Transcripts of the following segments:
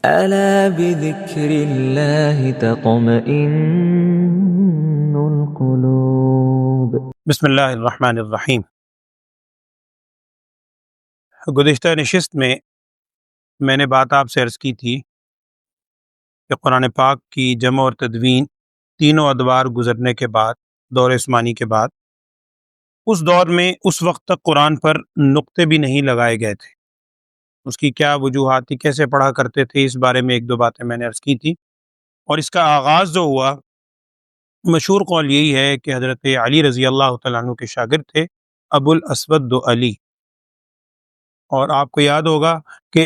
ألا بذكر الله تطمئن القلوب۔ بسم اللہ الرحمن الرحیم۔ گزشتہ نشست میں نے بات آپ سے عرض کی تھی کہ قرآن پاک کی جمع اور تدوین تینوں ادوار گزرنے کے بعد، دور عثمانی کے بعد، اس دور میں اس وقت تک قرآن پر نقطے بھی نہیں لگائے گئے تھے۔ اس کی کیا وجوہات تھی، کیسے پڑھا کرتے تھے، اس بارے میں ایک دو باتیں میں نے عرض کی تھی۔ اور اس کا آغاز جو ہوا، مشہور قول یہی ہے کہ حضرت علی رضی اللہ تعالیٰ عنہ کے شاگرد تھے ابو الاسود علی، اور آپ کو یاد ہوگا کہ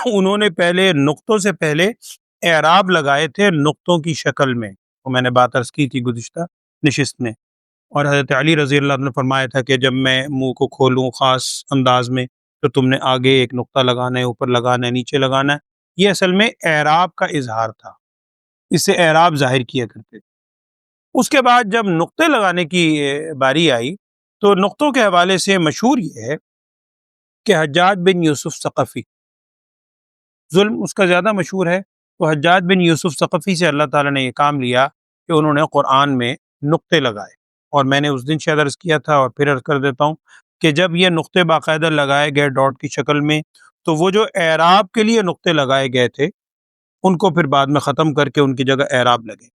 انہوں نے پہلے نقطوں سے پہلے اعراب لگائے تھے نقطوں کی شکل میں، وہ میں نے بات عرض کی تھی گزشتہ نشست میں۔ اور حضرت علی رضی اللہ عنہ نے فرمایا تھا کہ جب میں منہ کو کھولوں خاص انداز میں تو تم نے آگے ایک نقطہ لگانا ہے، اوپر لگانا ہے، نیچے لگانا ہے۔ یہ اصل میں اعراب کا اظہار تھا، اس سے اعراب ظاہر کیا کرتے تھے۔ اس کے بعد جب نقطے لگانے کی باری آئی تو نقطوں کے حوالے سے مشہور یہ ہے کہ حجاج بن یوسف ثقفی، ظلم اس کا زیادہ مشہور ہے، تو حجاج بن یوسف ثقفی سے اللہ تعالیٰ نے یہ کام لیا کہ انہوں نے قرآن میں نقطے لگائے۔ اور میں نے اس دن شاید عرض کیا تھا اور پھر عرض کر دیتا ہوں کہ جب یہ نقطے باقاعدہ لگائے گئے ڈاٹ کی شکل میں، تو وہ جو اعراب کے لیے نقطے لگائے گئے تھے ان کو پھر بعد میں ختم کر کے ان کی جگہ اعراب لگے۔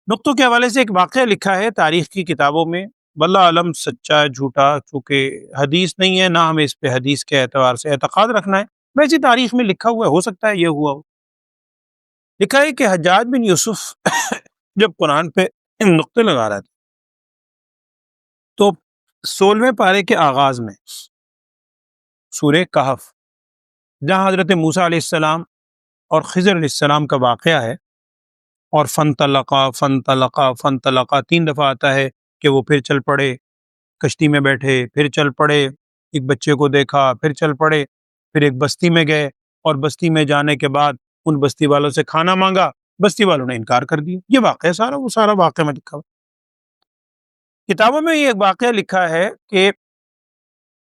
نقطوں کے حوالے سے ایک واقعہ لکھا ہے تاریخ کی کتابوں میں، واللہ علم سچا جھوٹا، چونکہ حدیث نہیں ہے، نہ ہمیں اس پہ حدیث کے اعتبار سے اعتقاد رکھنا ہے، ویسی تاریخ میں لکھا ہوا ہے، ہو سکتا ہے یہ ہوا ہو۔ لکھا ہے کہ حجاج بن یوسف جب قرآن پہ نقطے لگا رہا تھا تو 16ویں پارے کے آغاز میں سورہ کہف، جہاں حضرت موسیٰ علیہ السلام اور خضر علیہ السلام کا واقعہ ہے، اور فنطلقا فنطلقا فنطلقا 3 دفعہ آتا ہے کہ وہ پھر چل پڑے، کشتی میں بیٹھے، پھر چل پڑے، ایک بچے کو دیکھا، پھر چل پڑے، پھر ایک بستی میں گئے، اور بستی میں جانے کے بعد ان بستی والوں سے کھانا مانگا، بستی والوں نے انکار کر دیا۔ یہ واقعہ سارا، وہ سارا واقعہ میں لکھا ہوا۔ کتابوں میں یہ ایک واقعہ لکھا ہے کہ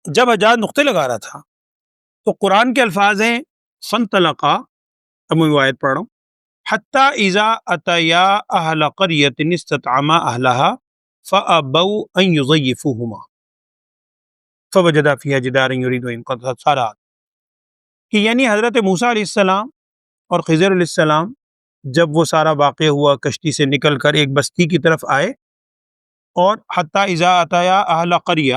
جب حجاج نقطے لگا رہا تھا تو قرآن کے الفاظ ہیں فنطلقا، اب میں روایت پڑھ رہا ہوں، حتی اذا اتیا اہل قریۃ استطعما اہلہا فابوا ان یضیفوہما فوجدا فیہا جدارا یرید ان ينقض، سارا، کہ یعنی حضرت موسیٰ علیہ السلام اور خضر علیہ السلام جب وہ سارا واقع ہوا، کشتی سے نکل کر ایک بستی کی طرف آئے، اور حتی اذا اتیا اہل قریہ،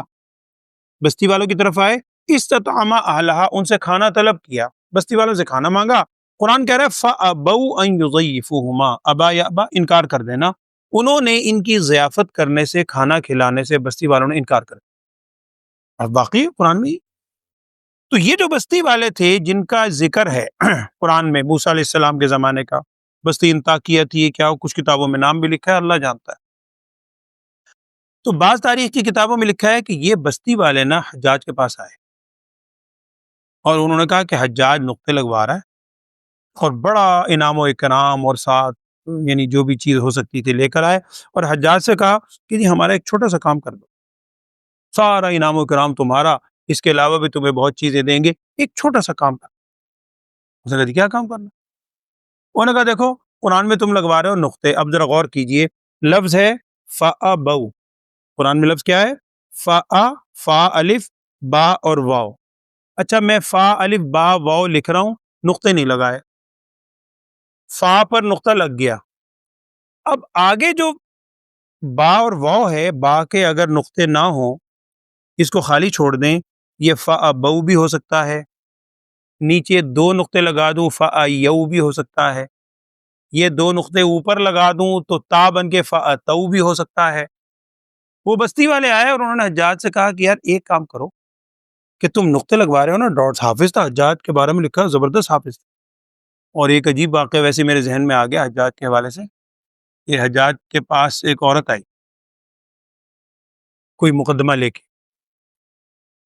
بستی والوں کی طرف آئے، استطعما اہلہا، ان سے کھانا طلب کیا، بستی والوں سے کھانا مانگا۔ قرآن کہہ رہا ہے فابوا ان یضیفوہما، ابا یابا، انکار کر دینا، انہوں نے ان کی ضیافت کرنے سے، کھانا کھلانے سے بستی والوں نے انکار کر دیا۔ اب واقعی قرآن میں تو یہ جو بستی والے تھے جن کا ذکر ہے قرآن میں، موسیٰ علیہ السلام کے زمانے کا، بستی انطاکیہ تھی، یہ کیا، کچھ کتابوں میں نام بھی لکھا ہے، اللہ جانتا ہے۔ تو بعض تاریخ کی کتابوں میں لکھا ہے کہ یہ بستی والے نا حجاج کے پاس آئے اور انہوں نے کہا کہ حجاج نقطے لگوا رہا ہے، اور بڑا انعام و اکرام اور ساتھ یعنی جو بھی چیز ہو سکتی تھی لے کر آئے، اور حجاج سے کہا کہ جی ہمارا ایک چھوٹا سا کام کر دو، سارا انعام و اکرام تمہارا، اس کے علاوہ بھی تمہیں بہت چیزیں دیں گے، ایک چھوٹا سا کام کر۔ اس نے کہا کیا کام کرنا؟ انہوں نے کہا دیکھو قرآن میں تم لگوا رہے ہو نقطے، اب ذرا غور کیجئے، لفظ ہے فَأَبَوْا، قرآن میں لفظ کیا ہے؟ فا الف با اور واو۔ اچھا میں فا الف با واو لکھ رہا ہوں، نقطے نہیں لگائے، فا پر نقطہ لگ گیا، اب آگے جو با اور واو ہے، با کے اگر نقطے نہ ہوں، اس کو خالی چھوڑ دیں، یہ فَأَبَوْا بھی ہو سکتا ہے، نیچے 2 نقطے لگا دوں فَأَيَوْا بھی ہو سکتا ہے، یہ 2 نقطے اوپر لگا دوں تو تا بن کے فَأَتَوْا بھی ہو سکتا ہے۔ وہ بستی والے آئے اور انہوں نے حجاج سے کہا کہ یار ایک کام کرو کہ تم نقطے لگوا رہے ہو نا، ڈاٹس، حافظ تھا حجاج کے بارے میں لکھا، زبردست حافظ تھا۔ اور ایک عجیب واقعہ ویسے میرے ذہن میں آ گیا حجاج کے حوالے سے، یہ حجاج کے پاس ایک عورت آئی کوئی مقدمہ لے کے،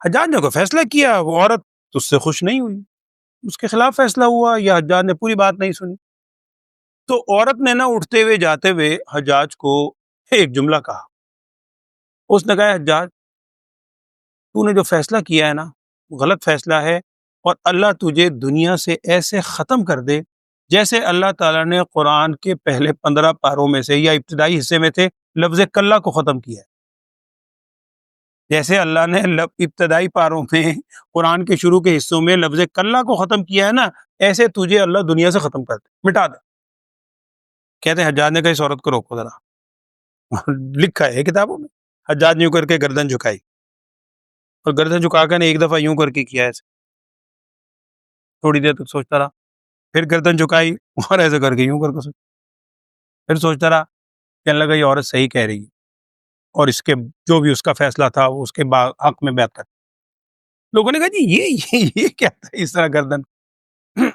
حجاج نے کوئی فیصلہ کیا، وہ عورت اس سے خوش نہیں ہوئی، اس کے خلاف فیصلہ ہوا، یا حجاج نے پوری بات نہیں سنی، تو عورت نے نا اٹھتے ہوئے جاتے ہوئے حجاج کو ایک جملہ کہا، اس نے کہا حجاج تو نے جو فیصلہ کیا ہے نا غلط فیصلہ ہے، اور اللہ تجھے دنیا سے ایسے ختم کر دے جیسے اللہ تعالیٰ نے قرآن کے پہلے 15 پاروں میں سے یا ابتدائی حصے میں تھے لفظ کلّا کو ختم کیا ہے. جیسے اللہ نے ابتدائی پاروں میں قرآن کے شروع کے حصوں میں لفظ کلّا کو ختم کیا ہے نا، ایسے تجھے اللہ دنیا سے ختم کر دے، مٹا دے. کہتے ہیں حجاج نے کہا اس عورت کو روکو ذرا. لکھا ہے کتابوں میں، حجاج نے یوں کر کے گردن جھکائی اور گردن جھکا کر نے ایک دفعہ یوں کر کے کیا ایسے، تھوڑی دیر تک سوچتا رہا، پھر گردن جھکائی اور ایسے کر کے یوں کر کے پھر سوچتا رہا. کہنے لگا یہ عورت صحیح کہہ رہی ہے اور اس کے جو بھی اس کا فیصلہ تھا وہ اس کے حق میں بیعت کر. لوگوں نے کہا جی یہ کیا تھا اس طرح گردن.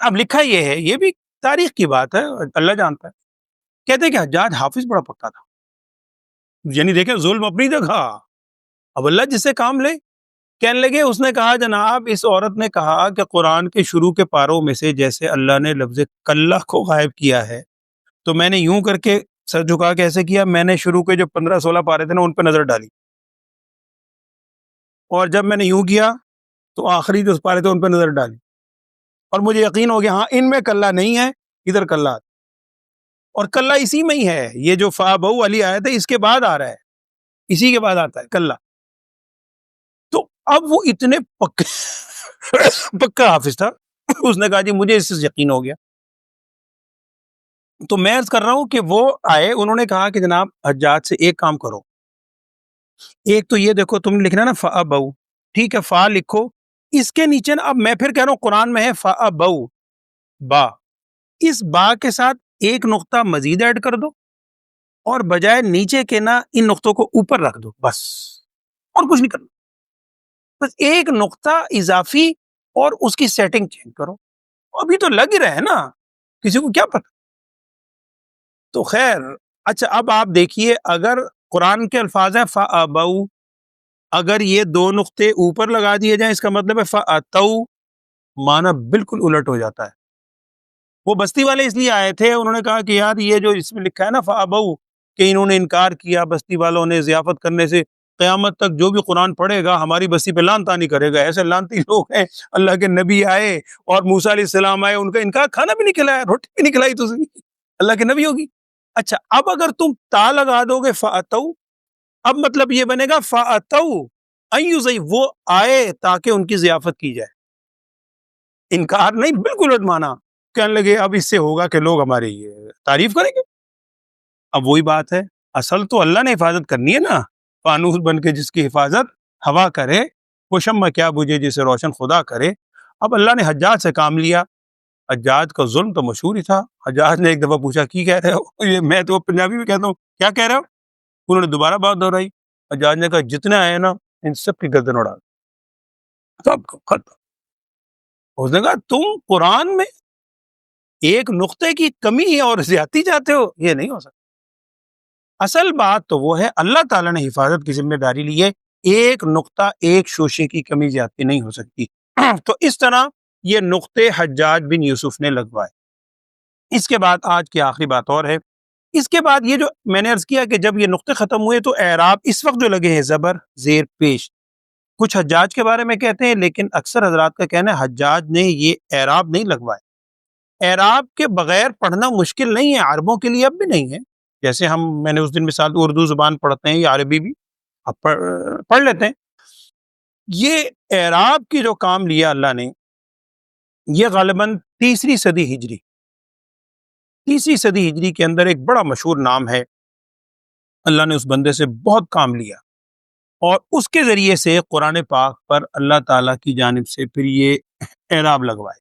اب لکھا یہ ہے، یہ بھی تاریخ کی بات ہے، اللہ جانتا ہے. کہتے ہیں کہ حجاج حافظ بڑا پکا تھا، یعنی دیکھیں ظلم اپنی جگہ، اب اللہ جس سے کام لے. کہنے لگے اس نے کہا جناب اس عورت نے کہا کہ قرآن کے شروع کے پاروں میں سے جیسے اللہ نے لفظ کلّا کو غائب کیا ہے تو میں نے یوں کر کے سر جھکا کے ایسے کیا، میں نے شروع کے جو 15-16 پارے تھے نا ان پہ نظر ڈالی، اور جب میں نے یوں کیا تو آخری جو پارے تھے ان پہ نظر ڈالی، اور مجھے یقین ہو گیا ہاں ان میں کلّا نہیں ہے، ادھر کلّا ہے. اور کلّا اسی میں ہی ہے، یہ جو فا بہو والی آیت ہے اس کے بعد آ رہا ہے، اسی کے بعد آتا ہے کلّا. تو اب وہ اتنے پکا حافظ تھا، اس نے کہا جی مجھے اس سے یقین ہو گیا. تو میں عرض کر رہا ہوں کہ وہ آئے، انہوں نے کہا کہ جناب حجاج سے ایک کام کرو، ایک تو یہ دیکھو تم لکھنا نا فا بہو، ٹھیک ہے فا لکھو، اس کے نیچے نا اب میں پھر کہہ رہا ہوں قرآن میں ہے فا بہو با، اس با کے ساتھ ایک نقطہ مزید ایڈ کر دو اور بجائے نیچے کے نا ان نقطوں کو اوپر رکھ دو، بس اور کچھ نہیں کرنا، بس ایک نقطہ اضافی اور اس کی سیٹنگ چینج کرو. ابھی تو لگ ہی رہے نا، کسی کو کیا پتہ. تو خیر اچھا اب آپ دیکھیے اگر قرآن کے الفاظ ہیں فَأَبَوْا، اگر یہ دو نقطے اوپر لگا دیے جائیں اس کا مطلب ہے فَأَتَوْا، معنی بالکل الٹ ہو جاتا ہے. وہ بستی والے اس لیے آئے تھے، انہوں نے کہا کہ یار یہ جو اس میں لکھا ہے نا فَأَبَوْا کہ انہوں نے انکار کیا، بستی والوں نے ضیافت کرنے سے، قیامت تک جو بھی قرآن پڑھے گا ہماری بستی پہ لان تانی کرے گا. ایسے لانتی لوگ ہیں، اللہ کے نبی آئے اور موسیٰ علیہ السلام آئے، ان کا انکار، کھانا بھی نہیں کھلایا، روٹی بھی نہیں کھلائی، تو اللہ کے نبی ہوگی. اچھا اب اگر تم تا لگا دو گے فَأَتَوْا، اب مطلب یہ بنے گا فَأَتَوْا أَيُّ، وہ آئے تاکہ ان کی ضیافت کی جائے. انکار نہیں، بالکل الٹ مانا. کہنے لگے اب اس سے ہوگا کہ لوگ ہماری تعریف کریں گے. اب وہی بات ہے، اصل تو اللہ نے حفاظت کرنی ہے نا، فانوس بن کے جس کی حفاظت ہوا کرے، وہ شمع کیا بجھے جسے روشن خدا کرے. اب اللہ نے حجاج سے کام لیا. حجاج کا ظلم تو مشہور ہی تھا. حجاج نے ایک دفعہ پوچھا کی کہہ رہے ہو، یہ میں تو پنجابی میں کہتا ہوں کیا کہہ رہے ہو. انہوں نے دوبارہ بات دہرائی. حجاج نے کہا جتنے آئے نا ان سب کی گردن اڑا دو. سب کو ختم. اس نے کہا تم قرآن میں ایک نقطے کی کمی اور زیادتی چاہتے ہو، یہ نہیں ہو سکتا. اصل بات تو وہ ہے اللہ تعالیٰ نے حفاظت کی ذمہ داری لی ہے، ایک نقطہ ایک شوشے کی کمی زیادتی نہیں ہو سکتی. تو اس طرح یہ نقطے حجاج بن یوسف نے لگوائے. اس کے بعد آج کی آخری بات اور ہے، اس کے بعد یہ جو میں نے عرض کیا کہ جب یہ نقطے ختم ہوئے تو اعراب اس وقت جو لگے ہیں زبر زیر پیش، کچھ حجاج کے بارے میں کہتے ہیں لیکن اکثر حضرات کا کہنا ہے حجاج نے یہ اعراب نہیں لگوائے. اعراب کے بغیر پڑھنا مشکل نہیں ہے، عربوں کے لیے اب بھی نہیں ہے. جیسے میں نے اس دن مثال اردو زبان پڑھتے ہیں یا عربی بھی اب پڑھ لیتے ہیں. یہ اعراب کی جو کام لیا اللہ نے، یہ غالباً تیسری صدی ہجری کے اندر ایک بڑا مشہور نام ہے. اللہ نے اس بندے سے بہت کام لیا اور اس کے ذریعے سے قرآن پاک پر اللہ تعالیٰ کی جانب سے پھر یہ اعراب لگوائے.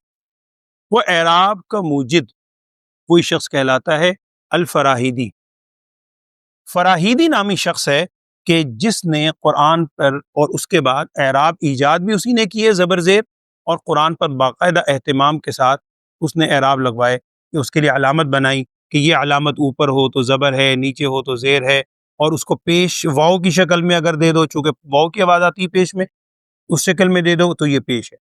وہ اعراب کا موجد کوئی شخص کہلاتا ہے الفراہیدی. فراہیدی نامی شخص ہے کہ جس نے قرآن پر اور اس کے بعد اعراب ایجاد بھی اسی نے کیے زبر زیر، اور قرآن پر باقاعدہ اہتمام کے ساتھ اس نے اعراب لگوائے کہ اس کے لیے علامت بنائی کہ یہ علامت اوپر ہو تو زبر ہے، نیچے ہو تو زیر ہے، اور اس کو پیش واو کی شکل میں اگر دے دو، چونکہ واو کی آواز آتی ہے پیش میں، اس شکل میں دے دو تو یہ پیش ہے.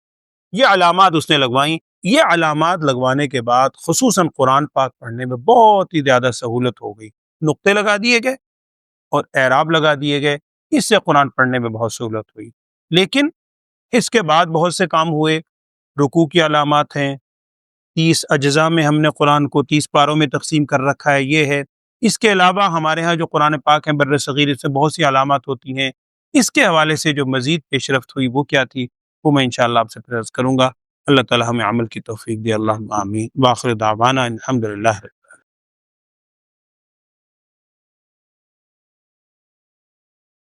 یہ علامات اس نے لگوائیں. یہ علامات لگوانے کے بعد خصوصاً قرآن پاک پڑھنے میں بہت ہی زیادہ سہولت ہو گئی. نقطے لگا دیے گئے اور اعراب لگا دیے گئے، اس سے قرآن پڑھنے میں بہت سہولت ہوئی. لیکن اس کے بعد بہت سے کام ہوئے. رکوع کی علامات ہیں، 30 اجزاء میں ہم نے قرآن کو 30 پاروں میں تقسیم کر رکھا ہے، یہ ہے۔ اس کے علاوہ ہمارے ہاں جو قرآن پاک ہیں بر صغیر، اس میں بہت سی علامات ہوتی ہیں۔ اس کے حوالے سے جو مزید پیش رفت ہوئی وہ کیا تھی، وہ میں انشاءاللہ آپ سے پھر عرض کروں گا۔ اللہ تعالی ہمیں عمل کی توفیق دے، اللہم آمین۔ وآخر دعوانا الحمدللہ۔